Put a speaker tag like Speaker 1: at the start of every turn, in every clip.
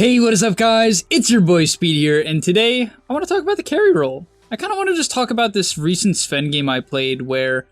Speaker 1: Hey, what is up guys? It's your boy Speed here, and today I want to talk about the carry role. I kind of want to just talk about this recent SVEN game I played where,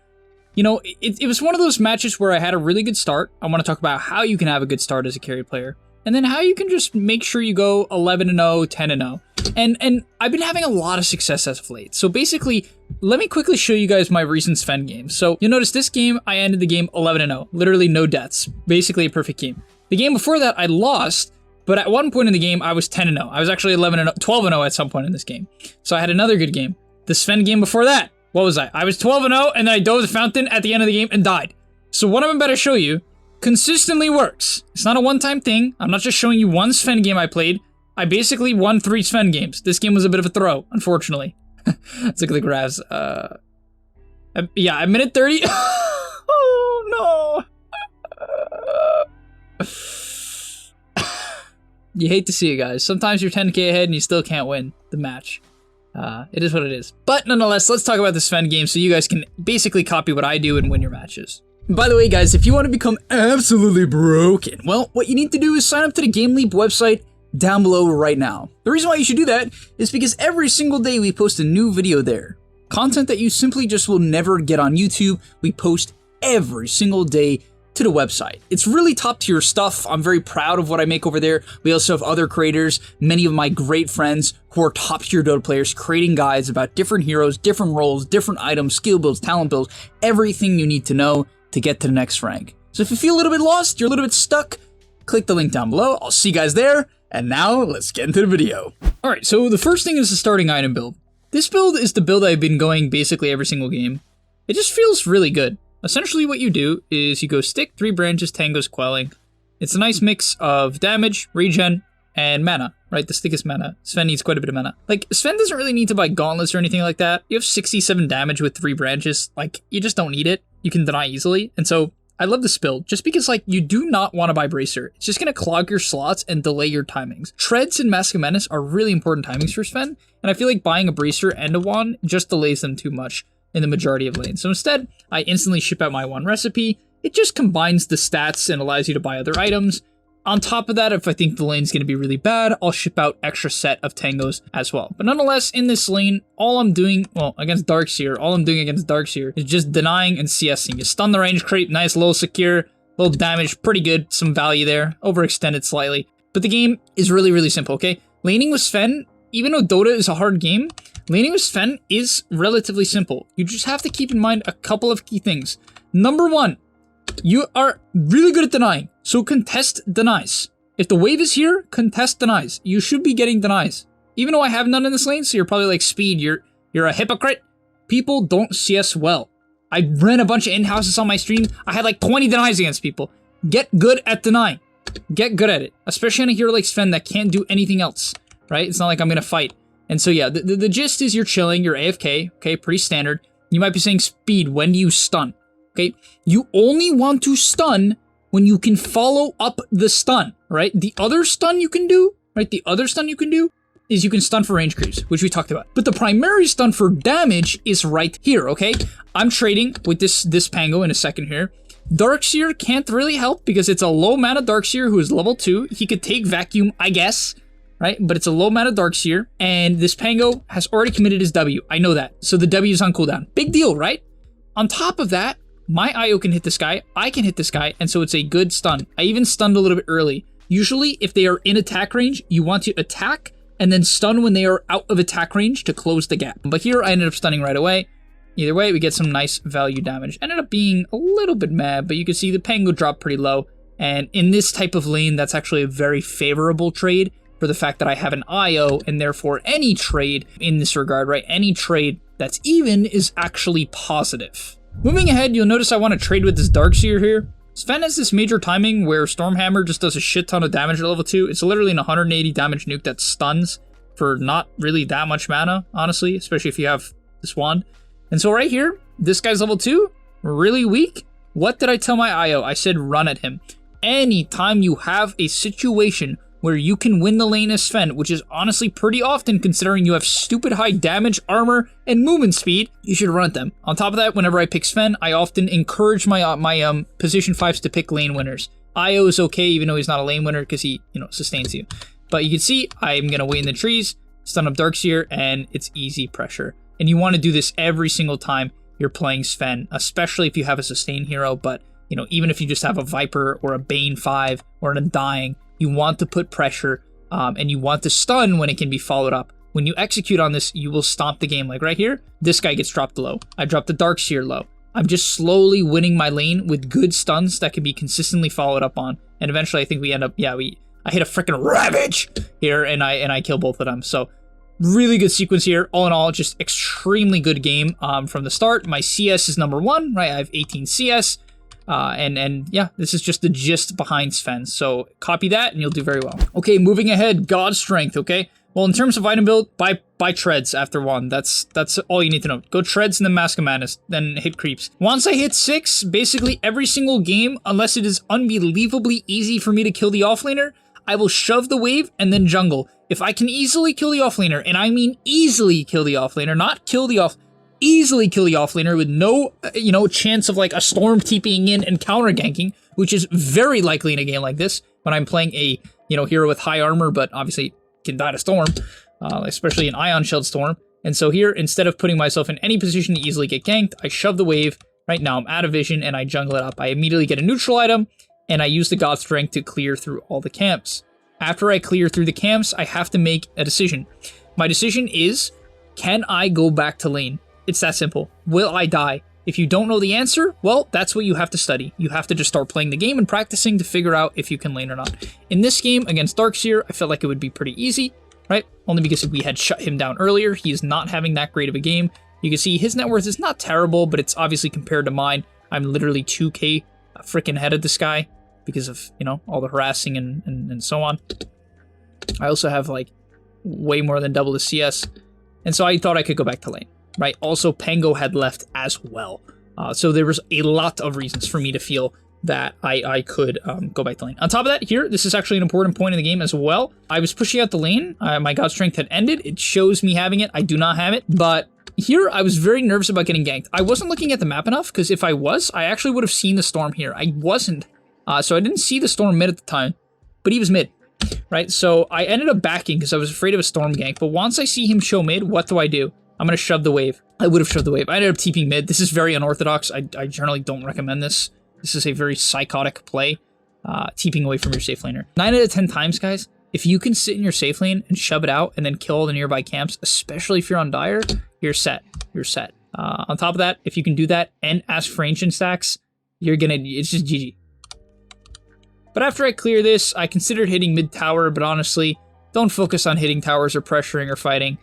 Speaker 1: you know, it was one of those matches where I had a really good start. I want to talk about how you can have a good start as a carry player, and then how you can just make sure you go 11-0, 10-0. And I've been having a lot of success as of late. So basically, let me quickly show you guys my recent SVEN games. So you'll notice this game, I ended the game 11-0, literally no deaths, basically a perfect game. The game before that, I lost. But at one point in the game, I was 10-0. I was actually 12-0 at some point in this game. So I had another good game. The SVEN game before that, what was I? I was 12-0, and then I dove the fountain at the end of the game and died. So what I'm about to show you consistently works. It's not a one-time thing. I'm not just showing you one SVEN game I played. I basically won 3 SVEN games. This game was a bit of a throw, unfortunately. Let's look at the graphs. Yeah, at minute 30. Oh, no. You hate to see it, guys. Sometimes you're 10k ahead and you still can't win the match. It is what it is. But nonetheless, let's talk about the SVEN game so you guys can basically copy what I do and win your matches. By the way, guys, if you want to become absolutely broken, well, what you need to do is sign up to the gameleap website down below right now. The reason why you should do that is because every single day we post a new video there. Content that you simply just will never get on YouTube, we post every single day to the website. It's really top tier stuff. I'm very proud of what I make over there. We also have other creators, many of my great friends who are top tier Dota players, creating guides about different heroes, different roles, different items, skill builds, talent builds, everything you need to know to get to the next rank. So if you feel a little bit lost, you're a little bit stuck, click the link down below. I'll see you guys there. And now let's get into the video. All right, so the first thing is the starting item build. This build is the build I've been going basically every single game. It just feels really good. Essentially what you do is you go stick, 3 branches, Tango's quelling. It's a nice mix of damage, regen, and mana, right? The stick is mana. SVEN needs quite a bit of mana. Like, SVEN doesn't really need to buy gauntlets or anything like that. You have 67 damage with 3 branches. Like, you just don't need it. You can deny easily. And so, I love this build just because, like, you do not want to buy Bracer. It's just going to clog your slots and delay your timings. Treads and Mask of Menace are really important timings for SVEN, and I feel like buying a Bracer and a wand just delays them too much in the majority of lanes. So instead, I instantly ship out my one recipe. It just combines the stats and allows you to buy other items. On top of that, if I think the lane's going to be really bad, I'll ship out extra set of Tangos as well. But nonetheless, in this lane, all I'm doing, well, against Darkseer, is just denying and CSing. You stun the range creep, nice, low secure, low damage, pretty good, some value there, overextended slightly. But the game is really, really simple, okay? Laning with SVEN, even though Dota is a hard game, laning with SVEN is relatively simple. You just have to keep in mind a couple of key things. Number 1, you are really good at denying, so contest denies. If the wave is here, contest denies. You should be getting denies. Even though I have none in this lane, so you're probably like, Speed, you're a hypocrite. People don't CS well. I ran a bunch of in-houses on my stream. I had like 20 denies against people. Get good at denying. Get good at it. Especially on a hero like SVEN that can't do anything else, right? It's not like I'm gonna fight. And so yeah, the gist is you're chilling, you're AFK, okay, pretty standard. You might be saying, Speed, when do you stun? Okay, you only want to stun when you can follow up the stun, right? The other stun you can do, right? The other stun you can do is you can stun for range creeps, which we talked about. But the primary stun for damage is right here, okay? I'm trading with this Pango in a second here. Darkseer can't really help because it's a low mana Darkseer who is level 2. He could take Vacuum, I guess, right? But it's a low mana Darkseer, and this Pango has already committed his W. I know that. So the W is on cooldown. Big deal, right? On top of that, my IO can hit this guy, I can hit this guy, and so it's a good stun. I even stunned a little bit early. Usually, if they are in attack range, you want to attack and then stun when they are out of attack range to close the gap. But here, I ended up stunning right away. Either way, we get some nice value damage. Ended up being a little bit mad, but you can see the Pango dropped pretty low. And in this type of lane, that's actually a very favorable trade for the fact that I have an IO, and therefore any trade in this regard, right? Any trade that's even is actually positive. Moving ahead, you'll notice I want to trade with this Darkseer here. SVEN has this major timing where Stormhammer just does a shit ton of damage at level 2. It's literally an 180 damage nuke that stuns for not really that much mana, honestly, especially if you have this wand. And so right here, this guy's level 2, really weak. What did I tell my IO? I said run at him. Anytime you have a situation where you can win the lane as SVEN, which is honestly pretty often considering you have stupid high damage, armor, and movement speed, you should run at them. On top of that, whenever I pick SVEN, I often encourage my position 5s to pick lane winners. IO is okay even though he's not a lane winner because he, sustains you. But you can see I'm going to wait in the trees, stun up Darkseer, and it's easy pressure. And you want to do this every single time you're playing SVEN, especially if you have a sustain hero. But, you know, even if you just have a Viper or a Bane 5 or an Undying, you want to put pressure and you want to stun when it can be followed up. When you execute on this, you will stomp the game. Like right here, this guy gets dropped low. I dropped the Darkseer low. I'm just slowly winning my lane with good stuns that can be consistently followed up on. And eventually I think we end up, yeah, I hit a freaking Ravage here and I kill both of them. So really good sequence here. All in all, just extremely good game from the start. My CS is number 1, right? I have 18 CS. And yeah, this is just the gist behind SVEN. So copy that and you'll do very well. Okay, moving ahead, God Strength, okay? Well, in terms of item build, buy treads after 1. That's all you need to know. Go treads and then Mask of Madness, then hit creeps. Once I hit 6, basically every single game, unless it is unbelievably easy for me to kill the offlaner, I will shove the wave and then jungle. If I can easily kill the offlaner, and I mean easily kill the offlaner, not kill the easily kill the offlaner with no, you know, chance of like a storm TPing in and counter ganking, which is very likely in a game like this when I'm playing a, you know, hero with high armor, but obviously can die to storm, especially an Ion Shield storm. And so here, instead of putting myself in any position to easily get ganked, I shove the wave. Right now I'm out of vision and I jungle it up. I immediately get a neutral item and I use the God Strength to clear through all the camps. After I clear through the camps, I have to make a decision. My decision is, can I go back to lane? It's that simple. Will I die? If you don't know the answer, well, that's what you have to study. You have to just start playing the game and practicing to figure out if you can lane or not. In this game against Darkseer, I felt like it would be pretty easy, right? Only because we had shut him down earlier. He is not having that great of a game. You can see his net worth is not terrible, but it's obviously compared to mine. I'm literally 2k freaking ahead of this guy because of, you know, all the harassing and so on. I also have like way more than double the CS. And so I thought I could go back to lane. Right. Also, Pango had left as well. So there was a lot of reasons for me to feel that I could go back to lane. On top of that, here, this is actually an important point in the game as well. I was pushing out the lane. My God Strength had ended. It shows me having it. I do not have it. But here, I was very nervous about getting ganked. I wasn't looking at the map enough, because if I was, I actually would have seen the storm here. I wasn't. So I didn't see the storm mid at the time. But he was mid. Right? So I ended up backing because I was afraid of a storm gank. But once I see him show mid, what do? I'm going to shove the wave. I would have shoved the wave. I ended up TPing mid. This is very unorthodox. I generally don't recommend this. This is a very psychotic play, TPing away from your safe laner. 9 out of 10 times, guys, if you can sit in your safe lane and shove it out and then kill all the nearby camps, especially if you're on Dire, you're set. You're set. On top of that, if you can do that and ask for ancient stacks, it's just GG. But after I clear this, I considered hitting mid tower, but honestly, don't focus on hitting towers or pressuring or fighting.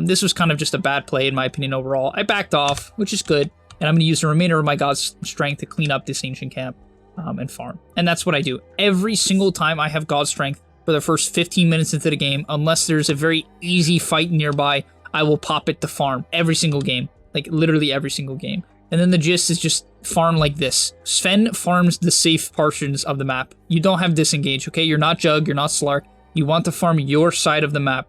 Speaker 1: This was kind of just a bad play, in my opinion, overall. I backed off, which is good, and I'm going to use the remainder of my God's Strength to clean up this ancient camp and farm. And that's what I do. Every single time I have God's Strength for the first 15 minutes into the game, unless there's a very easy fight nearby, I will pop it to farm every single game. Like, literally every single game. And then the gist is just farm like this. SVEN farms the safe portions of the map. You don't have disengage, okay? You're not Jug, you're not Slark. You want to farm your side of the map.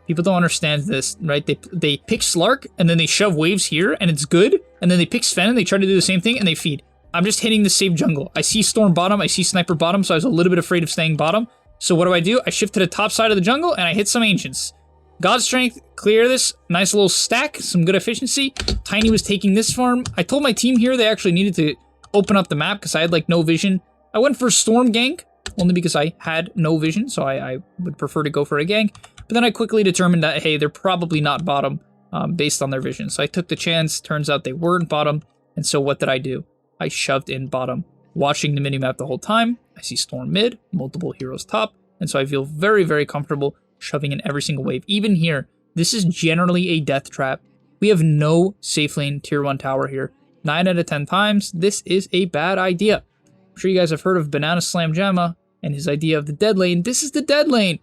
Speaker 1: People don't understand this, right? They pick Slark, and then they shove waves here, and it's good. And then they pick SVEN, and they try to do the same thing, and they feed. I'm just hitting the safe jungle. I see Storm bottom, I see Sniper bottom, so I was a little bit afraid of staying bottom. So what do? I shift to the top side of the jungle, and I hit some Ancients. God Strength, clear this. Nice little stack, some good efficiency. Tiny was taking this farm. I told my team here they actually needed to open up the map, because I had, like, no vision. I went for Storm gank, only because I had no vision, so I would prefer to go for a gank. But then I quickly determined that, hey, they're probably not bottom based on their vision. So I took the chance. Turns out they weren't bottom. And so what did I do? I shoved in bottom. Watching the minimap the whole time, I see Storm mid, multiple heroes top. And so I feel very, very comfortable shoving in every single wave. Even here, this is generally a death trap. We have no safe lane tier 1 tower here. 9 out of 10 times, this is a bad idea. I'm sure you guys have heard of Banana Slam Jamma and his idea of the dead lane. This is the dead lane.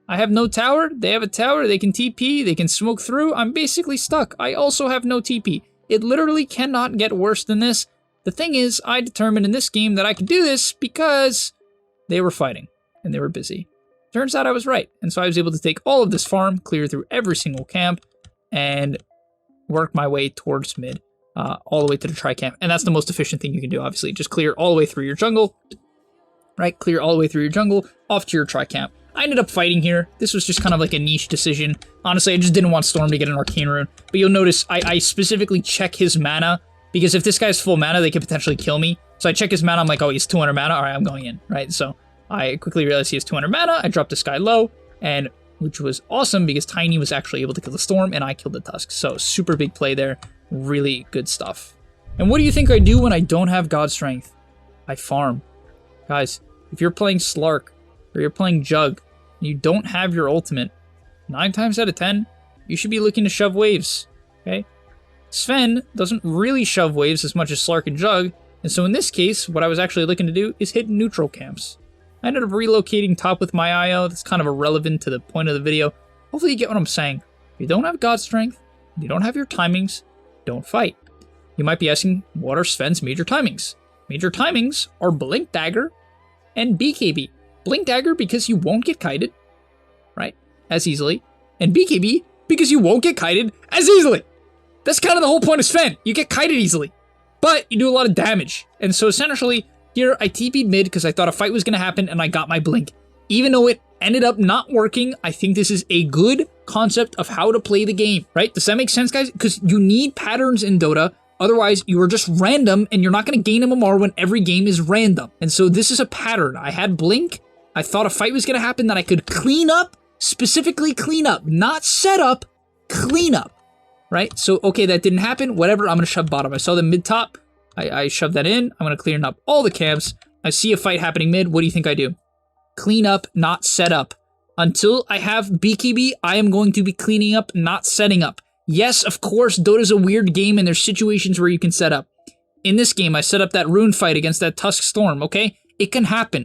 Speaker 1: I have no tower, they have a tower, they can TP, they can smoke through, I'm basically stuck. I also have no TP. It literally cannot get worse than this. The thing is, I determined in this game that I could do this because they were fighting, and they were busy. Turns out I was right, and so I was able to take all of this farm, clear through every single camp, and work my way towards mid, all the way to the tri-camp. And that's the most efficient thing you can do, obviously. Just clear all the way through your jungle, right? Clear all the way through your jungle, off to your tri-camp. I ended up fighting here. This was just kind of like a niche decision. Honestly, I just didn't want Storm to get an Arcane Rune. But you'll notice I specifically check his mana, because if this guy's full mana, they could potentially kill me. So I check his mana, I'm like, oh, he's 200 mana, alright, I'm going in, right? So I quickly realized he has 200 mana, I dropped this guy low, and which was awesome because Tiny was actually able to kill the Storm, and I killed the Tusk. So super big play there, really good stuff. And what do you think I do when I don't have God Strength? I farm. Guys, if you're playing Slark, or you're playing Jug, and you don't have your ultimate, 9 times out of 10, you should be looking to shove waves, okay? SVEN doesn't really shove waves as much as Slark and Jug, and so in this case, what I was actually looking to do is hit neutral camps. I ended up relocating top with my IO. That's kind of irrelevant to the point of the video. Hopefully you get what I'm saying. If you don't have God Strength, you don't have your timings, don't fight. You might be asking, what are SVEN's major timings? Major timings are Blink Dagger and BKB. Blink Dagger because you won't get kited, right, as easily, and BKB because you won't get kited as easily. That's kind of the whole point of SVEN. You get kited easily, but you do a lot of damage. And so essentially, here I TP'd mid because I thought a fight was going to happen and I got my blink. Even though it ended up not working, I think this is a good concept of how to play the game, right? Does that make sense, guys? Because you need patterns in Dota. Otherwise, you are just random and you're not going to gain MMR when every game is random. And so this is a pattern. I had blink. I thought a fight was going to happen that I could clean up, specifically clean up, not set up, clean up. Right? So, okay, that didn't happen. Whatever, I'm going to shove bottom. I saw them mid-top. I shoved that in. I'm going to clean up all the camps. I see a fight happening mid. What do you think I do? Clean up, not set up. Until I have BKB, I am going to be cleaning up, not setting up. Yes, of course, Dota's a weird game and there's situations where you can set up. In this game, I set up that rune fight against that Tusk Storm, okay? It can happen.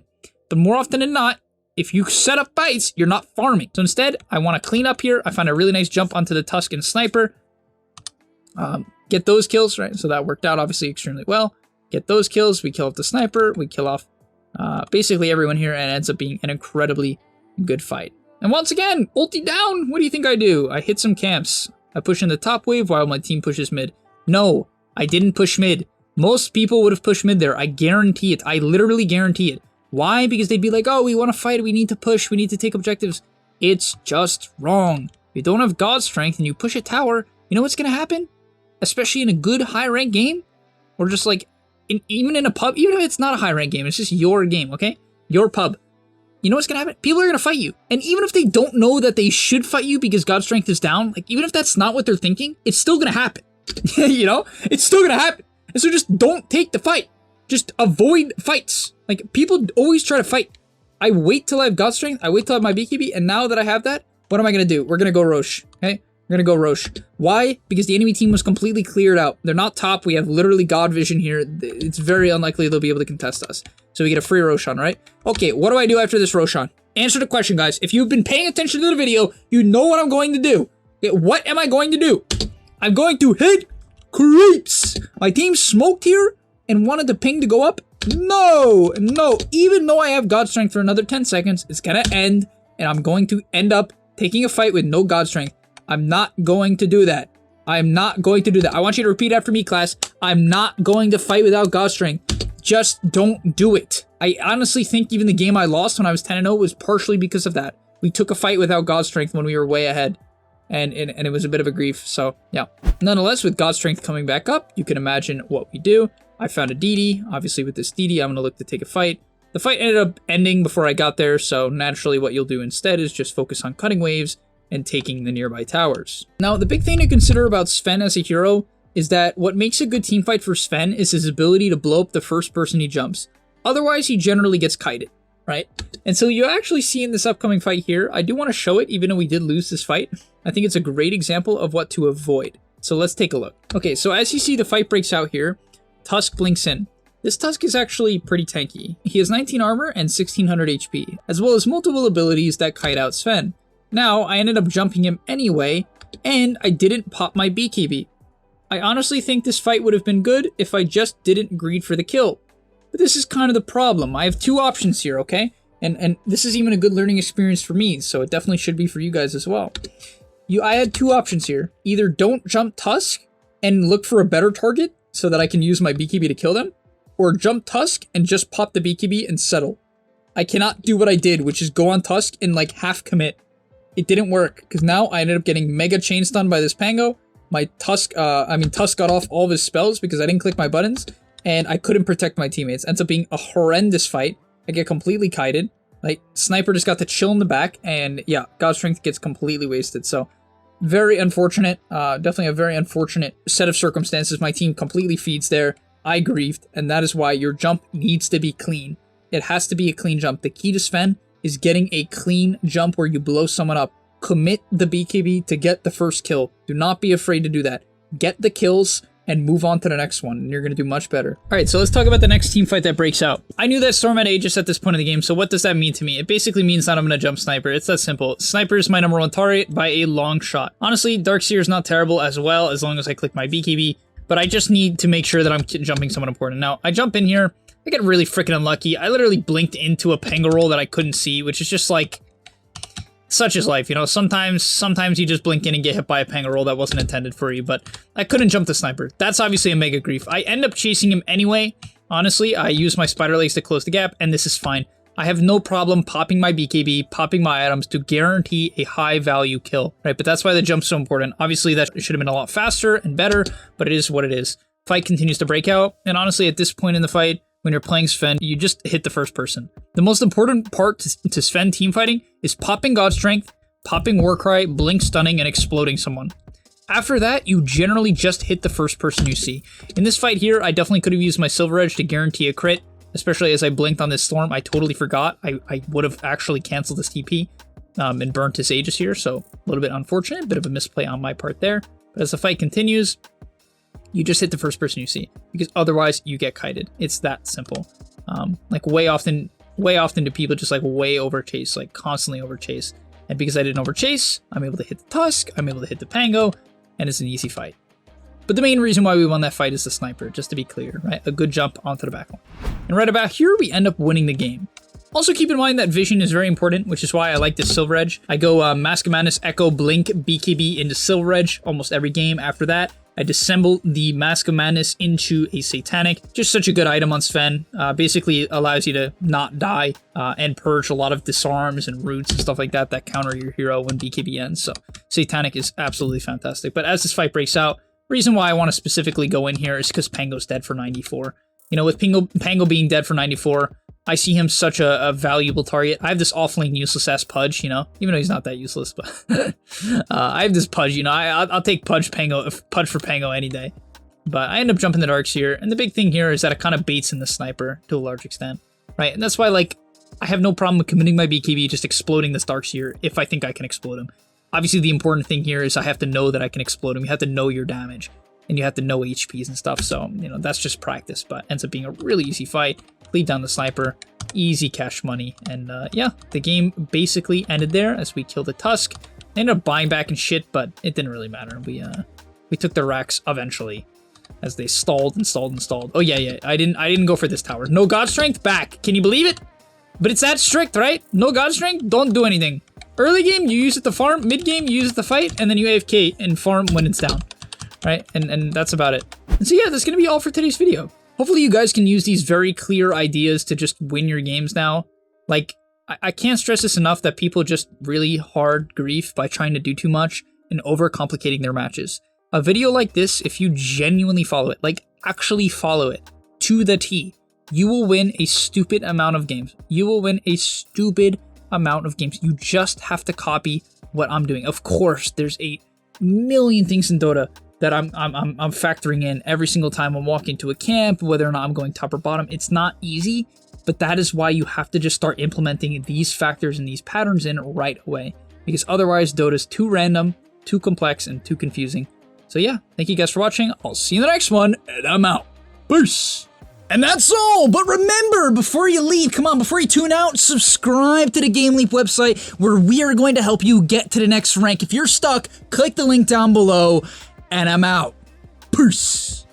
Speaker 1: But more often than not, if you set up fights, you're not farming. So instead, I want to clean up here. I find a really nice jump onto the Tusk and Sniper. Get those kills, right? So that worked out obviously extremely well. Get those kills, we kill off the Sniper, we kill off basically everyone here, and it ends up being an incredibly good fight. And once again, ulti down, what do you think I do? I hit some camps. I push in the top wave while my team pushes mid. No, I didn't push mid. Most people would have pushed mid there, I guarantee it. I literally guarantee it. Why? Because they'd be like, oh, we want to fight, we need to push, we need to take objectives. It's just wrong. If you don't have God Strength and you push a tower, you know what's going to happen? Especially in a good high-rank game, or just like, even in a pub, even if it's not a high-rank game, it's just your game, okay? Your pub. You know what's gonna happen? People are gonna fight you. And even if they don't know that they should fight you because God Strength is down, like, even if that's not what they're thinking, it's still gonna happen. You know? It's still gonna happen. And so just don't take the fight. Just avoid fights. Like, people always try to fight. I wait till I have God Strength, I wait till I have my BKB, and now that I have that, what am I gonna do? We're gonna go Roche, okay? We're gonna go Roche. Why? Because the enemy team was completely cleared out. They're not top. We have literally God vision here. It's very unlikely they'll be able to contest us. So we get a free Roshan, right? Okay, what do I do after this Roshan? Answer the question, guys. If you've been paying attention to the video, you know what I'm going to do. Okay, what am I going to do? I'm going to hit creeps. My team smoked here and wanted the ping to go up. No. Even though I have God Strength for another 10 seconds, it's gonna end, and I'm going to end up taking a fight with no God Strength. I'm not going to do that. I'm not going to do that. I want you to repeat after me, class. I'm not going to fight without God Strength. Just don't do it. I honestly think even the game I lost when I was 10-0 was partially because of that. We took a fight without God Strength when we were way ahead. And it was a bit of a grief, so yeah. Nonetheless, with God Strength coming back up, you can imagine what we do. I found a DD. Obviously, with this DD, I'm going to look to take a fight. The fight ended up ending before I got there, so naturally what you'll do instead is just focus on cutting waves and taking the nearby towers. Now, the big thing to consider about SVEN as a hero is that what makes a good teamfight for SVEN is his ability to blow up the first person he jumps. Otherwise, he generally gets kited, right? And so you actually see in this upcoming fight here, I do want to show it, even though we did lose this fight. I think it's a great example of what to avoid. So let's take a look. Okay, so as you see, the fight breaks out here. Tusk blinks in. This Tusk is actually pretty tanky. He has 19 armor and 1600 HP, as well as multiple abilities that kite out SVEN. Now, I ended up jumping him anyway, and I didn't pop my BKB. I honestly think this fight would have been good if I just didn't greed for the kill. But this is kind of the problem. I have two options here, okay? And this is even a good learning experience for me, so it definitely should be for you guys as well. I had two options here. Either don't jump Tusk and look for a better target so that I can use my BKB to kill them, or jump Tusk and just pop the BKB and settle. I cannot do what I did, which is go on Tusk and like half commit. It didn't work because now I ended up getting mega chain stunned by this Pango. My Tusk, Tusk got off all of his spells because I didn't click my buttons and I couldn't protect my teammates. Ends up being a horrendous fight. I get completely kited. Like, Sniper just got to chill in the back and yeah, God Strength gets completely wasted. So very unfortunate, definitely a very unfortunate set of circumstances. My team completely feeds there. I griefed, and that is why your jump needs to be clean. It has to be a clean jump. The key to SVEN is getting a clean jump where you blow someone up. Commit the BKB to get the first kill. Do not be afraid to do that. Get the kills and move on to the next one, and you're going to do much better. All right, so let's talk about the next team fight that breaks out. I knew that Storm had Aegis at this point in the game, so what does that mean to me? It basically means that I'm going to jump Sniper. It's that simple. Sniper is my number 1 target by a long shot. Honestly, Darkseer is not terrible as well, as long as I click my BKB, but I just need to make sure that I'm jumping someone important. Now, I jump in here, I get really freaking unlucky. I literally blinked into a Pango roll that I couldn't see, which is just like, such is life, you know. Sometimes you just blink in and get hit by a Pango roll that wasn't intended for you, but I couldn't jump the Sniper. That's obviously a mega grief. I end up chasing him anyway. Honestly, I use my spider legs to close the gap, and this is fine. I have no problem popping my BKB, popping my items to guarantee a high value kill, right? But that's why the jump's so important. Obviously, that should have been a lot faster and better, but it is what it is. Fight continues to break out, and honestly, at this point in the fight, when you're playing SVEN, you just hit the first person. The most important part to SVEN team fighting is popping God Strength, popping Warcry, blink stunning, and exploding someone. After that, you generally just hit the first person you see. In this fight here, I definitely could have used my Silver Edge to guarantee a crit, especially as I blinked on this Storm. I totally forgot. I would have actually canceled this TP and burnt his Aegis here, so a little bit unfortunate, bit of a misplay on my part there. But as the fight continues, you just hit the first person you see, because otherwise you get kited. It's that simple. Like way often do people just like way overchase, like constantly overchase. And because I didn't overchase, I'm able to hit the Tusk, I'm able to hit the Pango, and it's an easy fight. But the main reason why we won that fight is the Sniper, just to be clear, right? A good jump onto the back line. And right about here, we end up winning the game. Also keep in mind that vision is very important, which is why I like this Silver Edge. I go Mask of Madness, Echo, Blink, BKB into Silver Edge almost every game. After that, I disassemble the Mask of Madness into a Satanic. Just such a good item on SVEN. Basically allows you to not die and purge a lot of disarms and roots and stuff like that that counter your hero when BKB ends. So Satanic is absolutely fantastic. But as this fight breaks out, reason why I want to specifically go in here is because Pango's dead for 94. You know, with Pango being dead for 94, I see him such a valuable target. I have this off-lane useless-ass Pudge, you know, even though he's not that useless, but I have this Pudge, you know, I'll take Pudge for Pango any day. But I end up jumping the Darkseer, and the big thing here is that it kind of baits in the Sniper to a large extent, right? And that's why, like, I have no problem with committing my BKB, just exploding this Darkseer if I think I can explode him. Obviously, the important thing here is I have to know that I can explode him. You have to know your damage, and you have to know HPs and stuff, so, you know, that's just practice, but ends up being a really easy fight. Lead down the Sniper, easy cash money, and yeah, the game basically ended there as we killed the Tusk. They ended up buying back and shit, but it didn't really matter. We took the racks eventually as they stalled and stalled and stalled. Oh yeah, I didn't go for this tower. No God Strength, back. Can you believe it? But it's that strict, right? No God Strength, don't do anything. Early game, you use it to farm. Mid game, you use it to fight, and then you AFK and farm when it's down, right? And that's about it. And so yeah, that's gonna be all for today's video. Hopefully you guys can use these very clear ideas to just win your games now. Like, I can't stress this enough that people just really hard grief by trying to do too much and overcomplicating their matches. A video like this, if you genuinely follow it, like actually follow it to the T, you will win a stupid amount of games. You will win a stupid amount of games. You just have to copy what I'm doing. Of course, there's a million things in Dota that I'm factoring in every single time I'm walking to a camp, whether or not I'm going top or bottom. It's not easy, but that is why you have to just start implementing these factors and these patterns in right away, because otherwise Dota's too random, too complex, and too confusing. So yeah, thank you guys for watching. I'll see you in the next one, and I'm out. Peace! And that's all, but remember, before you leave, come on, before you tune out, subscribe to the gameleap website where we are going to help you get to the next rank. If you're stuck, click the link down below. And I'm out. Peace.